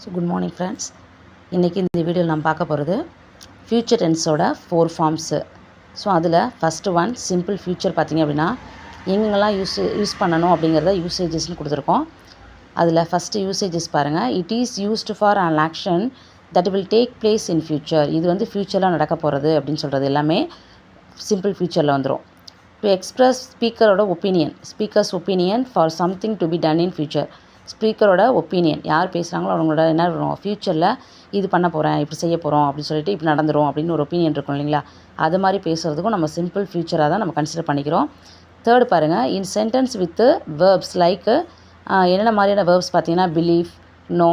So good morning friends. இன்றைக்கி இந்த வீடியோவில் நான் பார்க்க போகிறது ஃப்யூச்சர் டென்ஸோட 4 ஃபார்ம்ஸு. ஸோ அதில் ஃபஸ்ட்டு ஒன் சிம்பிள் ஃப்யூச்சர் பார்த்திங்க அப்படின்னா எங்கெங்கெல்லாம் யூஸ் பண்ணணும் அப்படிங்கிறத யூசேஜஸ்னு கொடுத்துருக்கோம். அதில் ஃபஸ்ட்டு யூசேஜஸ் பாருங்கள். It is used for an action that will take place in future. இது வந்து ஃப்யூச்சரில் நடக்க போகிறது அப்படின்னு சொல்கிறது எல்லாமே சிம்பிள் ஃப்யூச்சரில் வந்துடும். டு எக்ஸ்ப்ரெஸ் ஸ்பீக்கரோட opinion, speakers opinion for something to be done in future. ஸ்பீக்கரோட ஒப்பீனியன், யார் பேசுகிறாங்களோ அவங்களோட என்ன வரும், ஃப்யூச்சரில் இது பண்ண போகிறேன், இப்படி செய்ய போகிறோம் அப்படின்னு சொல்லிட்டு இப்படி நடந்துடும் அப்படின்னு ஒரு ஒப்பீனியன் இருக்கும் இல்லைங்களா. அது மாதிரி பேசுகிறதுக்கும் நம்ம சிம்பிள் ஃப்யூச்சராக தான் நம்ம கன்சிடர் பண்ணிக்கிறோம். தேர்டு பாருங்கள், இன் சென்டென்ஸ் வித் வேர்ப்ஸ் லைக் என்னென்ன மாதிரியான வேர்ப்ஸ் பார்த்தீங்கன்னா பிலீவ், நோ,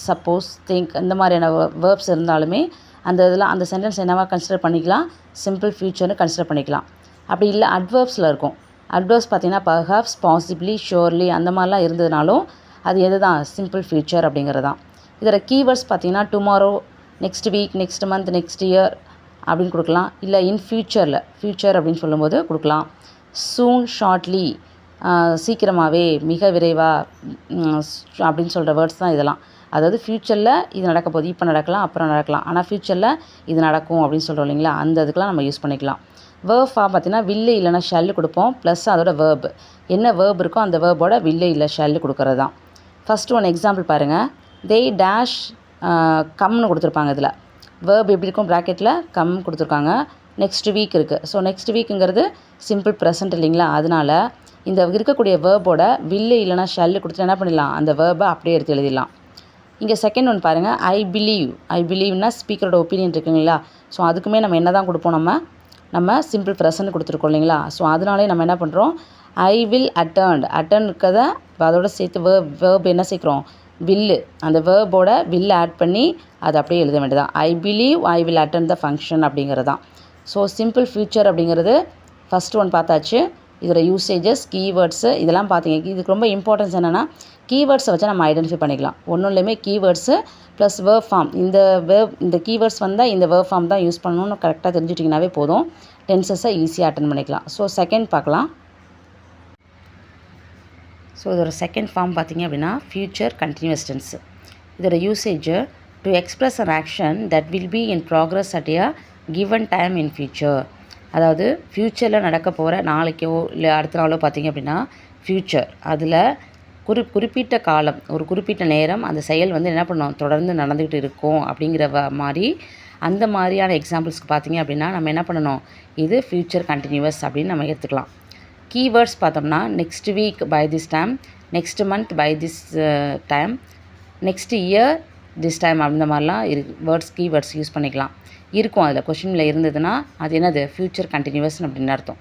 சப்போஸ், திங்க், இந்த மாதிரியான வேர்ப்ஸ் இருந்தாலுமே அந்த இதெல்லாம் அந்த சென்டென்ஸ் என்னவா கன்சிடர் பண்ணிக்கலாம், சிம்பிள் ஃப்யூச்சர்னு கன்சிடர் பண்ணிக்கலாம். அப்படி இல்லை அட்வர்ப்ஸில் இருக்கும். அட்வர்ப்ஸ் பார்த்தீங்கன்னா பர்ஹாப்ஸ், பாசிபிளி, ஷோர்லி அந்த மாதிரிலாம் இருந்ததுனாலும் அது எது தான், சிம்பிள் ஃப்யூச்சர் அப்படிங்கிறது தான். இதில் கீவேர்ட்ஸ் பார்த்தீங்கன்னா tomorrow, next week, next month, next year அப்படின்னு கொடுக்கலாம். இல்லை இன் ஃப்யூச்சரில், ஃப்யூச்சர் அப்படின்னு சொல்லும்போது கொடுக்கலாம். சூன், ஷார்ட்லி, சீக்கிரமாகவே, மிக விரைவாக அப்படின்னு சொல்கிற வேர்ட்ஸ் தான் இதெல்லாம். அதாவது ஃப்யூச்சரில் இது நடக்க போகுது, இப்போ நடக்கலாம், அப்புறம் நடக்கலாம், ஆனால் ஃப்யூச்சரில் இது நடக்கும் அப்படின்னு சொல்கிறோம் இல்லைங்களா, அந்த இதுக்கெலாம் நம்ம யூஸ் பண்ணிக்கலாம். வேர்ப் ஃபார்ம் பார்த்தீங்கன்னா வில்லு இல்லைனா ஷெல்லு கொடுப்போம், ப்ளஸ் அதோட வேர்ப், என்ன வேர்ப் இருக்கோ அந்த வேர்போட வில்லு இல்லை ஷெல்லு கொடுக்குறது தான். ஃபஸ்ட்டு ஒன் எக்ஸாம்பிள் பாருங்கள். தே டேஷ் கம்னு கொடுத்துருப்பாங்க. இதில் வேர்ப் எப்படி இருக்கும், ப்ராக்கெட்டில் கம் கொடுத்துருக்காங்க. நெக்ஸ்ட் வீக் இருக்குது. ஸோ நெக்ஸ்ட் வீக்குங்கிறது சிம்பிள் ப்ரெசன்ட் இல்லைங்களா, அதனால் இந்த இருக்கக்கூடிய வேர்போட வில்லு இல்லைனா ஷெல்லு கொடுத்துட்டு என்ன பண்ணிடலாம், அந்த வேர்பை அப்படியே எடுத்து எழுதிடலாம். இங்கே செகண்ட் ஒன் பாருங்கள். ஐ பிலீவ், ஐ பிலீவ்னா ஸ்பீக்கரோட ஒப்பீனியன் இருக்குங்களா. ஸோ அதுக்குமே நம்ம என்ன தான் கொடுப்போம், நம்ம சிம்பிள் ப்ரெசன்ட் கொடுத்துருக்கோம் இல்லைங்களா. ஸோ அதனாலே நம்ம என்ன பண்ணுறோம், ஐ வில் அட்டர்ன் இருக்கதை அதோட சேர்த்து வேர்ப் என்ன சேர்க்குறோம், வில்லு, அந்த வேர்போட வில்லு ஆட் பண்ணி அதை அப்படியே எழுத வேண்டியதான். I believe I will attend the function அப்படிங்கிறது தான். ஸோ சிம்பிள் ஃப்யூச்சர் அப்படிங்கிறது ஃபஸ்ட் ஒன் பார்த்தாச்சு. இதோட யூசேஜஸ், கீவேர்ட்ஸு இதெல்லாம் பார்த்தீங்க. இதுக்கு ரொம்ப இம்பார்ட்டன்ஸ் என்னென்னா கீவேர்ட்ஸை வச்சு நம்ம ஐடென்டிஃபை பண்ணிக்கலாம். ஒன்றும் இல்லையுமே கீவேர்ட்ஸு ப்ளஸ் வேர்ப் ஃபார்ம், இந்த கீவேர்ட்ஸ் வந்தால் இந்த வேர்ப் ஃபார்ம் தான் யூஸ் பண்ணணும்னு கரெக்டாக தெரிஞ்சுட்டிங்கனாவே போதும், டென்சஸை ஈஸியாக அட்டன் பண்ணிக்கலாம். ஸோ செகண்ட் பார்க்கலாம். ஸோ இதோட செகண்ட் ஃபார்ம் பார்த்திங்க அப்படின்னா ஃப்யூச்சர் கண்டினியூஸ் டென்ஸ். இதோட usage to express an action that will be in progress at a given time in future. அதாவது ஃப்யூச்சரில் நடக்க போகிற நாளைக்கோ இல்லை அடுத்த நாளோ பார்த்திங்க அப்படின்னா ஃப்யூச்சர், அதில் குறிப்பிட்ட காலம், ஒரு குறிப்பிட்ட நேரம் அந்த செயல் வந்து என்ன பண்ணோம், தொடர்ந்து நடந்துக்கிட்டு இருக்கும் அப்படிங்கிற மாதிரி அந்த மாதிரியான எக்ஸாம்பிள்ஸ்க்கு பார்த்திங்க அப்படின்னா நம்ம என்ன பண்ணணும், இது ஃப்யூச்சர் கண்டினியூவஸ் அப்படின்னு நம்ம எடுத்துக்கலாம். கீவேர்ட்ஸ் பார்த்தோம்னா next week by this time, next month by this time, next year this time அந்த மாதிரிலாம் வேர்ட்ஸ் கீவேர்ட்ஸ் யூஸ் பண்ணிக்கலாம். இருக்கும் அதில் கொஷினில் இருந்ததுன்னா அது என்னது, ஃப்யூச்சர் கண்டினியூவஸ்னு அப்படின்னு அர்த்தம்.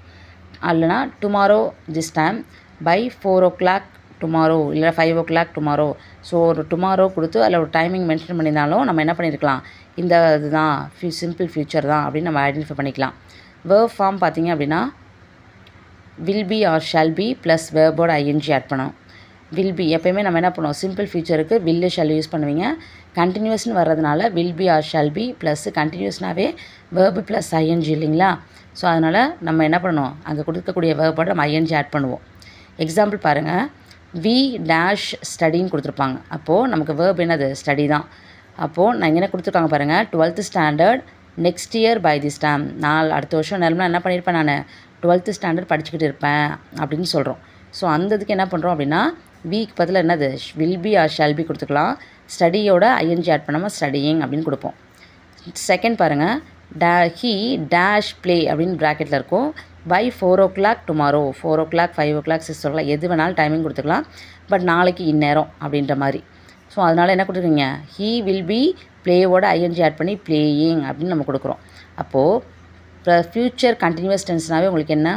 இல்லைனா tomorrow this time, by 4 o'clock tomorrow, இல்லை 5 o'clock டுமாரோ. ஸோ ஒரு டுமாரோ கொடுத்து அதில் ஒரு டைமிங் மென்ஷன் பண்ணியிருந்தாலும் நம்ம என்ன பண்ணியிருக்கலாம், இந்த இதுதான் சிம்பிள் ஃப்யூச்சர் தான் அப்படின்னு நம்ம ஐடென்டிஃபை பண்ணிக்கலாம். வேர்ப் ஃபார்ம் பார்த்திங்க அப்படின்னா will be or shall be plus வேர்போட ஐஎன்ஜி ஆட் பண்ணணும். வில் பி எப்போயுமே நம்ம என்ன பண்ணுவோம், சிம்பிள் ஃப்யூச்சருக்கு வில்லு ஷால் யூஸ் பண்ணுவீங்க. கண்டினியூஸ்னு வர்றதுனால will be or shall be plus கண்டினியூஸ்னாவே வேர்பு ப்ளஸ் ஐஎன்ஜி இல்லைங்களா. ஸோ அதனால் நம்ம என்ன பண்ணணும், அங்கே கொடுக்கக்கூடிய வேர்போட நம்ம ஐஎன்ஜி ஆட் பண்ணுவோம். எக்ஸாம்பிள் பாருங்கள். வி டேஷ் ஸ்டடின்னு கொடுத்துருப்பாங்க. அப்போது நமக்கு வேர்ப் என்னது, ஸ்டடி தான். அப்போது நான் என்ன கொடுத்துருக்காங்க பாருங்கள், 12th standard next year by this time. அடுத்த வருஷம் நேரம்லாம் என்ன பண்ணியிருப்பேன், நான் 12th ஸ்டாண்டர்ட் படிச்சுக்கிட்டு இருப்பேன் அப்படின்னு சொல்கிறோம். ஸோ அந்த இதுக்கு என்ன பண்ணுறோம் அப்படின்னா வீக் பதில் என்னது, will be or shall B கொடுத்துக்கலாம். ஸ்டடியோட ஐஎன்ஜி ஆட் பண்ணாமல் ஸ்டடியிங் அப்படின்னு கொடுப்போம். செகண்ட் பாருங்கள். ஹீ டேஷ் ப்ளே அப்படின்னு ப்ராக்கெட்டில் இருக்கும். By 4 o'clock tomorrow, 4 o'clock 5 o'clock 6 o'clock எது வேணாலும் டைமிங் கொடுத்துக்கலாம். பட் நாளைக்கு இந்நேரம் அப்படின்ற மாதிரி. ஸோ அதனால் என்ன கொடுத்துருக்கீங்க, ஹீ வில் பி ப்ளேவோட ஐஎன்ஜி ஆட் பண்ணி ப்ளேயிங் அப்படின்னு நம்ம கொடுக்குறோம். அப்போது ஃப்யூச்சர் கண்டினியூஸ் டென்ஸ்னாவே உங்களுக்கு என்ன,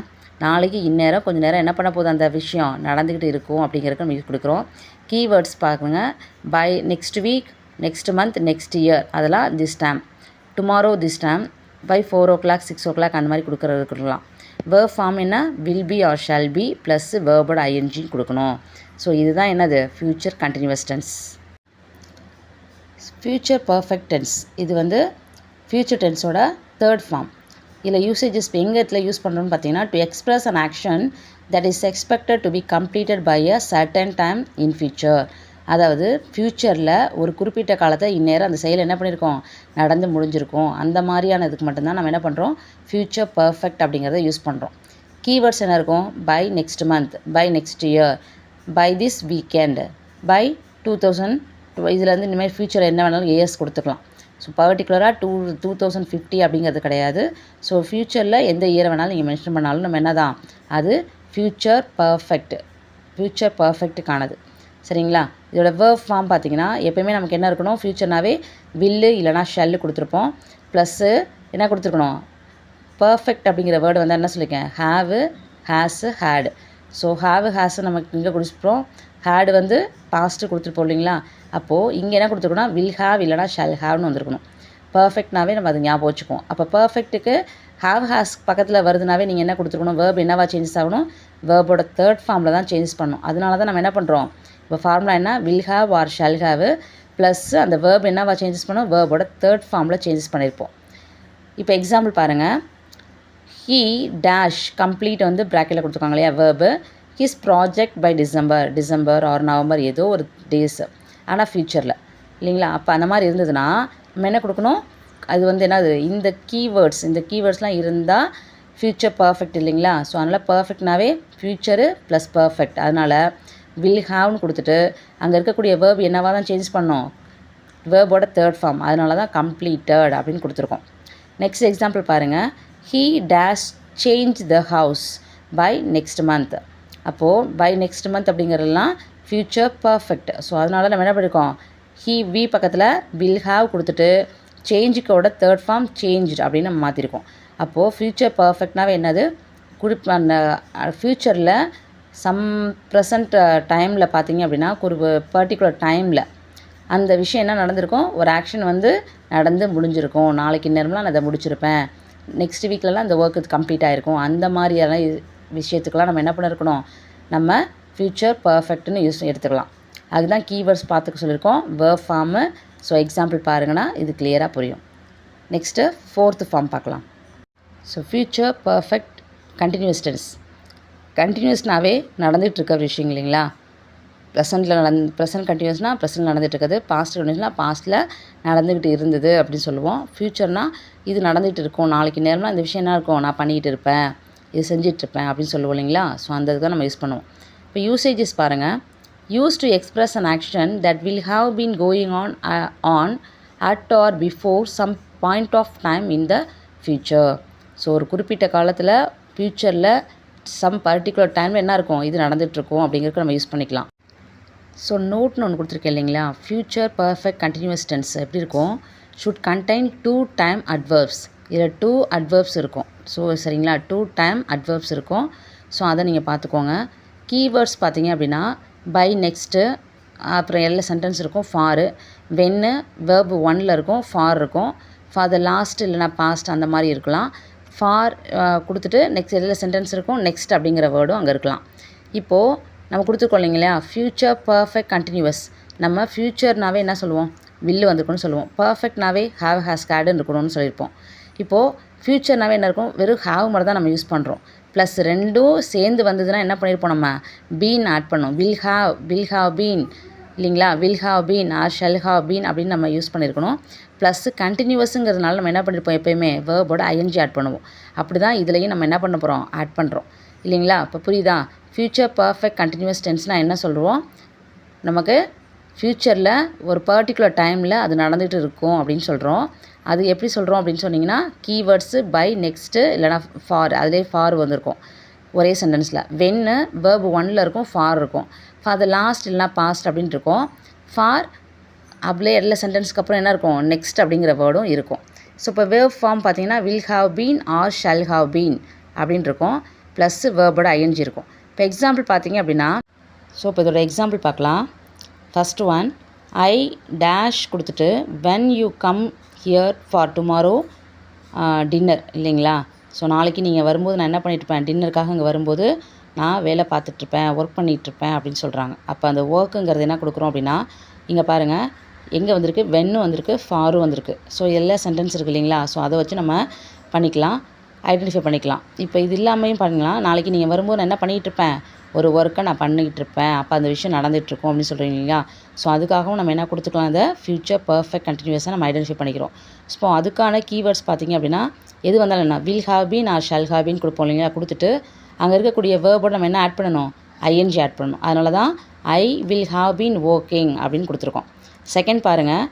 நாளைக்கு இந்நேரம் கொஞ்சம் நேரம் என்ன பண்ண போகுது, அந்த விஷயம் நடந்துக்கிட்டு இருக்கும் அப்படிங்கிறதுக்கு நம்ம கொடுக்குறோம். கீவேர்ட்ஸ் பார்க்குங்க. By next week, next month, next year அதெல்லாம் this time, tomorrow this time, by 4 o'clock 6 o'clock அந்த மாதிரி கொடுக்கலாம். வேர்ப் ஃபார்ம் என்ன, will be or shall be plus வேர்போட ஐஎன்ஜி கொடுக்கணும். ஸோ இதுதான் என்னது, future continuous tense. Future perfect tense, இது வந்து ஃப்யூச்சர் டென்ஸோட தேர்ட் ஃபார்ம். இதில் யூசேஜஸ் எங்கே இடத்துல யூஸ் பண்ணுறோன்னு பார்த்தீங்கன்னா to express an action that is expected to be completed by a certain time in future. அதாவது ஃப்யூச்சரில் ஒரு குறிப்பிட்ட காலத்தை இந்நேரம் அந்த செயல் என்ன பண்ணியிருக்கோம், நடந்து முடிஞ்சிருக்கும். அந்த மாதிரியான இதுக்கு மட்டும்தான் நம்ம என்ன பண்ணுறோம், ஃப்யூச்சர் பர்ஃபெக்ட் அப்படிங்கிறத யூஸ் பண்ணுறோம். கீவேர்ட்ஸ் என்ன இருக்கும், by next month, by next year, by this weekend, by 2000. இதில் வந்து இந்தமாதிரி ஃப்யூச்சர் என்ன வேணாலும் இயர்ஸ் கொடுத்துக்கலாம். ஸோ பர்டிகுலராக 2050 அப்படிங்கிறது கிடையாது. ஸோ ஃப்யூச்சரில் எந்த இயரை வேணாலும் நீங்கள் மென்ஷன் பண்ணாலும் நம்ம என்ன தான், அது ஃப்யூச்சர் பர்ஃபெக்ட்டுக்கானது. சரிங்களா? இதோட வேர்ப் ஃபார்ம் பார்த்தீங்கன்னா எப்போயுமே நமக்கு என்ன இருக்கணும், ஃப்யூச்சர்னாவே வில்லு இல்லைனா ஷெல்லு கொடுத்துருப்போம். ப்ளஸ்ஸு என்ன கொடுத்துருக்கணும், பர்ஃபெக்ட் அப்படிங்கிற வேர்டு வந்து என்ன சொல்லியிருக்கேன், ஹாவு, ஹேஸு, ஹேடு. ஸோ ஹாவு, ஹேஸு நமக்கு இங்கே கொடுத்துருப்போம். ஹேடு வந்து பாஸ்ட்டு கொடுத்துருப்போம் இல்லைங்களா? அப்போது இங்கே என்ன கொடுத்துருக்கணும், வில் ஹேவ் இல்லைனா ஷால் ஹேவ்னு வந்திருக்கணும். பர்ஃபெக்ட்னாவே நம்ம அதை ஞாபகம் வச்சுக்குவோம். அப்போ பர்ஃபெக்ட்டுக்கு ஹாவ் ஹேஸ் பக்கத்தில் வருதுனாவே நீங்கள் என்ன கொடுத்துருக்கணும், வேர்ப் என்னவா சேஞ்சஸ் ஆகணும், வேர்போட தேர்ட் ஃபார்மில் தான் சேஞ்சஸ் பண்ணணும். அதனால தான் நம்ம என்ன பண்ணுறோம், இப்போ ஃபார்முலா என்ன, will have R shawl have plus அந்த வேர்ப் என்னவா சேஞ்சஸ் பண்ணோம், வேர்போட தேர்ட் ஃபார்மில் சேஞ்சஸ் பண்ணியிருப்போம். இப்போ எக்ஸாம்பிள் பாருங்கள், ஹீ டேஷ் கம்ப்ளீட் வந்து ப்ராக்கெட்டில் கொடுத்துருக்காங்க இல்லையா verb, his project by December or November ஏதோ ஒரு டேஸு, ஆனால் ஃப்யூச்சரில் இல்லைங்களா? அப்போ அந்த மாதிரி இருந்ததுன்னா நம்ம என்ன கொடுக்கணும், அது வந்து என்னது, இந்த கீவேர்ட்ஸ்லாம் இருந்தால் ஃப்யூச்சர் பர்ஃபெக்ட் இல்லைங்களா? ஸோ அதனால் பர்ஃபெக்ட்னாவே ஃப்யூச்சரு ப்ளஸ் பர்ஃபெக்ட். அதனால் வில் ஹாவ்னு கொடுத்துட்டு அங்கே இருக்கக்கூடிய வேர்ப் என்னவாக தான் சேஞ்ச் பண்ணோம், வேர்போட தேர்ட் ஃபார்ம். அதனால தான் கம்ப்ளீட்டட் அப்படின்னு கொடுத்துருக்கோம். நெக்ஸ்ட் எக்ஸாம்பிள் பாருங்கள், he dash change the house by next month. அப்போது பை நெக்ஸ்ட் மந்த் அப்படிங்கிறதுலாம் ஃப்யூச்சர் பர்ஃபெக்ட். ஸோ அதனால நம்ம என்ன பண்ணியிருக்கோம், வி பக்கத்தில் வில் ஹாவ் கொடுத்துட்டு சேஞ்சுக்கோட தேர்ட் ஃபார்ம் சேஞ்ச் அப்படின்னு நம்ம மாற்றிருக்கோம். அப்போது ஃப்யூச்சர் பர்ஃபெக்ட்னாவே என்னது, அந்த ஃப்யூச்சரில் சம் ப்ரெசண்ட் டைமில் பார்த்தீங்க அப்படின்னா ஒரு பர்டிகுலர் டைமில் அந்த விஷயம் என்ன நடந்திருக்கும், ஒரு ஆக்ஷன் வந்து நடந்து முடிஞ்சிருக்கும். நாளைக்கு நேரம்லாம் நான் அதை முடிச்சிருப்பேன், நெக்ஸ்ட் வீக்லலாம் இந்த ஒர்க் இது கம்ப்ளீட் ஆகிருக்கும். அந்த மாதிரியான விஷயத்துக்கெலாம் நம்ம என்ன பண்ணியிருக்கணும், நம்ம ஃப்யூச்சர் பர்ஃபெக்ட்னு எடுத்துக்கலாம். அதுதான் கீவேர்ட்ஸ் பார்த்துக்க சொல்லியிருக்கோம், வேர்ப் ஃபார்மு. ஸோ எக்ஸாம்பிள் பாருங்கன்னா இது கிளியராக புரியும். நெக்ஸ்ட்டு ஃபோர்த்து ஃபார்ம் பார்க்கலாம். So future perfect continuous tense. கண்டினியூஸ்னாவே நடந்துகிட்ருக்க ஒரு விஷயம் இல்லைங்களா? ப்ரெசன்ட் கண்டினியூஸ்னால் ப்ரெசன்ட் நடந்துகிட்ருக்குது, பாஸ்ட் கண்டினியூஸ்னால் பாஸ்ட்டில் நடந்துக்கிட்டு இருந்தது அப்படின்னு சொல்லுவோம். ஃப்யூச்சர்னால் இது நடந்துகிட்டு இருக்கும், நாளைக்கு நேரம்லாம் இந்த விஷயம் என்ன இருக்கும், நான் பண்ணிகிட்டு இருப்பேன், இது செஞ்சிட்ருப்பேன் அப்படின்னு சொல்லுவோம் இல்லைங்களா? ஸோ அந்த இதுதான் நம்ம யூஸ் பண்ணுவோம். இப்போ யூசேஜஸ் பாருங்கள், use to express an action that will have been going on at or before some point of time in the future. So ஒரு குறிப்பிட்ட காலத்தில் ஃப்யூச்சரில் சம் பர்டிகுலர் டைமில் என்ன இருக்கும், இது நடந்துகிட்ருக்கும் அப்படிங்கிறதுக்கு நம்ம யூஸ் பண்ணிக்கலாம். ஸோ நோட்னு ஒன்று கொடுத்துருக்கேன் இல்லைங்களா, ஃப்யூச்சர் பர்ஃபெக்ட் கண்டினியூஸ் டென்ஸ் எப்படி இருக்கும், ஷுட் கண்டெயின் 2 டைம் அட்வர்ப்ஸ். இதில் 2 அட்வர்ப்ஸ் இருக்கும். ஸோ சரிங்களா, 2 டைம் அட்வர்ப்ஸ் இருக்கும். ஸோ அதை நீங்கள் பார்த்துக்கோங்க. கீவேர்ட்ஸ் பார்த்தீங்க அப்படின்னா பை நெக்ஸ்ட்டு, அப்புறம் எல்லா சென்டென்ஸ் இருக்கும், ஃபாரு, வென்னு வேர்பு 1ல் இருக்கும், ஃபார் இருக்கும், ஃபார் த லாஸ்ட் இல்லைனா பாஸ்ட் அந்த மாதிரி இருக்கலாம். ஃபார் கொடுத்துட்டு நெக்ஸ்ட் எல்லா சென்டென்ஸ் இருக்கும், நெக்ஸ்ட் அப்படிங்கிற வேர்டும் அங்கே இருக்கலாம். இப்போது நம்ம கொடுத்துருக்கோம் இல்லைங்களா, ஃப்யூச்சர் பர்ஃபெக்ட் கண்டினியூஸ். நம்ம ஃப்யூச்சர்னாவே என்ன சொல்லுவோம், வில்லு வந்துருக்குன்னு சொல்லுவோம். பர்ஃபெக்ட்னாவே ஹாவ் ஹேஸ் ஹேடுன்னு இருக்கணும்னு சொல்லியிருப்போம். இப்போது ஃப்யூச்சர்னாவே என்ன இருக்கும், வெறும் ஹாவ் மட்டும் தான் நம்ம யூஸ் பண்ணுறோம். ப்ளஸ் ரெண்டும் சேர்ந்து வந்ததுன்னா என்ன பண்ணியிருப்போம், நம்ம பீன் ஆட் பண்ணோம். வில் ஹாவ் பீன் இல்லைங்களா, will have been or shall have been அப்படின்னு நம்ம யூஸ் பண்ணியிருக்கணும். ப்ளஸ் கண்டினியூவஸுங்கிறதுனால நம்ம என்ன பண்ணியிருப்போம், எப்போயுமே வேர்போட ஐஎன்ஜி ஆட் பண்ணுவோம். அப்படி தான் இதுலேயும் நம்ம என்ன பண்ண போகிறோம், ஆட் பண்ணுறோம் இல்லைங்களா? இப்போ புரியுதா? ஃப்யூச்சர் பர்ஃபெக்ட் கண்டினியூஸ் டென்ஸ்னால் என்ன சொல்கிறோம், நமக்கு ஃப்யூச்சரில் ஒரு பர்டிகுலர் டைமில் அது நடந்துகிட்டு இருக்கும் அப்படின்னு சொல்கிறோம். அது எப்படி சொல்கிறோம் அப்படின்னு சொன்னிங்கன்னா, கீவேர்ட்ஸு பை நெக்ஸ்ட்டு இல்லைனா ஃபார், அதிலே ஃபார் வந்திருக்கும் ஒரே சென்டென்ஸில். வென்னு வேர்பு 1ல் இருக்கும், ஃபார் இருக்கும். ஃபார் த லாஸ்ட் இல்லைனா பாஸ்ட் அப்படின்னு இருக்கும். ஃபார் அப்படியே எல்லா சென்டென்ஸ்க்கு அப்புறம் என்ன இருக்கும், நெக்ஸ்ட் அப்படிங்கிற வேர்டும் இருக்கும். ஸோ இப்போ வேர்ப் ஃபார்ம் பார்த்தீங்கன்னா will have been or shall have been அப்படின்னு இருக்கும், ப்ளஸ்ஸு வேர்போட ஐஎன்ஜி இருக்கும். இப்போ எக்ஸாம்பிள் பார்த்தீங்க அப்படின்னா, ஸோ இப்போ இதோட எக்ஸாம்பிள் பார்க்கலாம். ஃபஸ்ட்டு ஒன், ஐ டேஷ் கொடுத்துட்டு when you come here for tomorrow dinner இல்லைங்களா? ஸோ நாளைக்கு நீங்கள் வரும்போது நான் என்ன பண்ணிகிட்ருப்பேன், டின்னருக்காக இங்கே வரும்போது நான் வேலை பார்த்துட்ருப்பேன், ஒர்க் பண்ணிகிட்ருப்பேன் அப்படின்னு சொல்கிறாங்க. அப்போ அந்த ஒர்க்குங்கிறது என்ன கொடுக்குறோம் அப்படின்னா, இங்கே பாருங்கள் எங்கே வந்திருக்கு, வென்னும் வந்திருக்கு, ஃபாரும் வந்திருக்கு. ஸோ எல்லா சென்டென்ஸ் இருக்குது இல்லைங்களா? ஸோ அதை வச்சு நம்ம பண்ணிக்கலாம், ஐடென்டிஃபை பண்ணிக்கலாம். இப்போ இது இல்லாமையும் பண்ணலாம். நாளைக்கு நீங்கள் வரும்போது நான் என்ன பண்ணிகிட்ருப்பேன், ஒரு ஒர்க்கை நான் பண்ணிக்கிட்டு இருப்பேன், அப்போ அந்த விஷயம் நடந்துகிட்ருக்கும் அப்படின்னு சொல்கிறீங்க இல்லையா? ஸோ அதுக்காகவும் நம்ம என்ன கொடுத்துக்கலாம், அந்த ஃப்யூச்சர் பர்ஃபெக்ட் கண்டினியூஸாக நம்ம ஐடென்டிஃபை பண்ணிக்கிறோம். ஸோ அதுக்கான கீவேர்ட்ஸ் பார்த்திங்க அப்படின்னா எது வந்தாலும் என்ன will have been or shall have been கொடுப்போம் இல்லைங்களா? கொடுத்துட்டு அங்கே இருக்கக்கூடிய வேர்போடு நம்ம என்ன ஆட் பண்ணணும், ஐஎன்ஜி ஆட் பண்ணணும். அதனால தான் I will have been working அப்படின்னு கொடுத்துருக்கோம். செகண்ட் பாருங்கள்,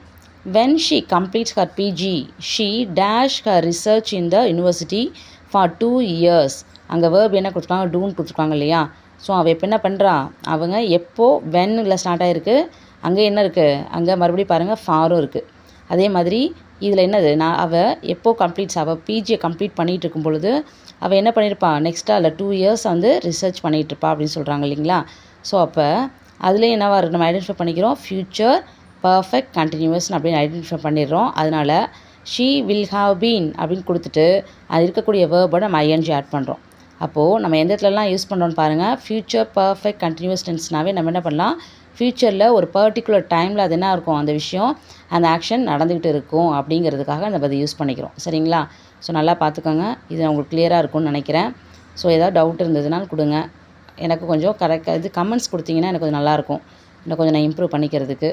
when she completes her PG she dash her research in the university for 2 years. அங்கே வேர்ப் என்ன கொடுத்துருக்காங்க, டூன்னு கொடுத்துருக்காங்க இல்லையா? ஸோ அவள் இப்போ என்ன பண்ணுறா, அவங்க எப்போ வென்னில் ஸ்டார்ட் ஆகிருக்கு, அங்கே என்ன இருக்குது, அங்கே மறுபடியும் பாருங்கள் ஃபாரும் இருக்குது. அதே மாதிரி இதில் என்னது, அவள் எப்போ அவள் பிஜியை கம்ப்ளீட் பண்ணிகிட்டு இருக்கும் பொழுது அவள் என்ன பண்ணியிருப்பா, நெக்ஸ்ட்டாக அதில் 2 இயர்ஸ் வந்து ரிசர்ச் பண்ணிகிட்ருப்பா அப்படின்னு சொல்கிறாங்க இல்லைங்களா? ஸோ அப்போ அதில் என்னவா நம்ம ஐடென்டிஃபை பண்ணிக்கிறோம், ஃப்யூச்சர் பர்ஃபெக்ட் கண்டினியூவஸ்னு அப்படின்னு ஐடென்டிஃபை பண்ணிடுறோம். அதனால் ஷீ வில் ஹாவ் பீன் அப்படின்னு கொடுத்துட்டு அது இருக்கக்கூடிய வேர்போட நம்ம ஐஎன்ஜி ஆட் பண்ணுறோம். அப்போது நம்ம எந்த இடத்துலலாம் யூஸ் பண்ணுறோன்னு பாருங்கள். ஃப்யூச்சர் பர்ஃபெக்ட் கண்டினியூஸ் டென்ஸ்னாவே நம்ம என்ன பண்ணலாம், ஃப்யூச்சரில் ஒரு பர்டிகுலர் டைமில் அது என்ன இருக்கும், அந்த விஷயம் அந்த ஆக்ஷன் நடந்துக்கிட்டு இருக்கும் அப்படிங்கிறதுக்காக நம்ம அதை யூஸ் பண்ணிக்கிறோம். சரிங்களா? ஸோ நல்லா பார்த்துக்கோங்க. இது உங்களுக்கு கிளியராக இருக்கும்னு நினைக்கிறேன். ஸோ ஏதாவது டவுட் இருந்ததுனால் கொடுங்க. எனக்கு கொஞ்சம் கமெண்ட்ஸ் கொடுத்தீங்கன்னா எனக்கு கொஞ்சம் நல்லாயிருக்கும். இன்னும் கொஞ்சம் நான் இம்ப்ரூவ் பண்ணிக்கிறதுக்கு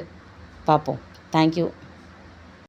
பார்ப்போம். தேங்க்யூ.